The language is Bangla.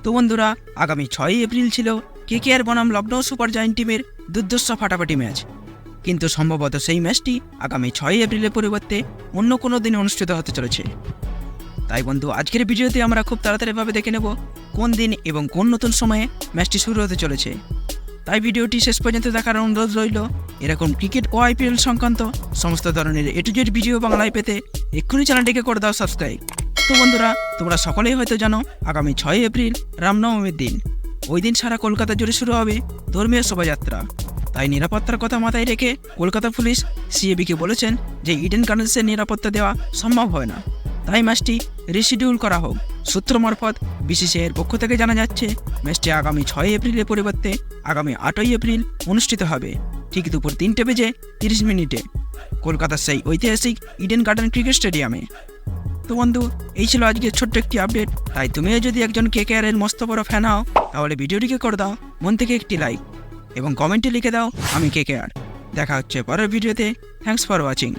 তো বন্ধুরা, আগামী 6ই এপ্রিল ছিল কেকেআর বনাম লখনৌ সুপার জায়ান্ট টিমের দুর্ধর্ষ ফাটাফাটি ম্যাচ। কিন্তু সম্ভবত সেই ম্যাচটি আগামী 6ই এপ্রিলের পরিবর্তে অন্য কোনো দিনে অনুষ্ঠিত হতে চলেছে। তাই বন্ধু, আজকের ভিডিওতে আমরা খুব তাড়াতাড়িভাবে দেখে নেব কোন দিন এবং কোন নতুন সময়ে ম্যাচটি শুরু হতে চলেছে। তাই ভিডিওটি শেষ পর্যন্ত দেখার অনুরোধ রইল। এরকম ক্রিকেট ও আইপিএল সংক্রান্ত সমস্ত ধরনের A to Z ভিডিও বাংলায় পেতে এক্ষুনি চ্যানেলটিকে করে দাও সাবস্ক্রাইব। তো বন্ধুরা, তোমরা সকলেই হয়তো জানো আগামী 6ই এপ্রিল রামনবমীর দিন। ওই দিন সারা কলকাতা জুড়ে শুরু হবে ধর্মীয় শোভাযাত্রা। তাই নিরাপত্তার কথা মাথায় রেখে কলকাতা পুলিশ সিএবিকে বলেছেন যে ইডেন গার্ডেন্সের নিরাপত্তা দেওয়া সম্ভব হয় না, তাই ম্যাচটি রিশিডিউল করা হোক। সূত্র মারফত বিসিসিআইয়ের পক্ষ থেকে জানা যাচ্ছে ম্যাচটি আগামী 6ই এপ্রিলের পরিবর্তে আগামী 8ই এপ্রিল অনুষ্ঠিত হবে, ঠিক দুপুর 3:30 কলকাতার সেই ঐতিহাসিক ইডেন গার্ডেন ক্রিকেট স্টেডিয়ামে। তো বন্ধু, এই ছিল আজকের ছোট্ট একটি আপডেট। তাই তুমিও যদি একজন কেকেআরের মস্ত বড় ফ্যান হও, তাহলে ভিডিওটিকে করে দাও মন থেকে একটি লাইক এবং কমেন্টে লিখে দাও আমি কেকেআর। দেখা হচ্ছে পরের ভিডিওতে। Thanks for watching.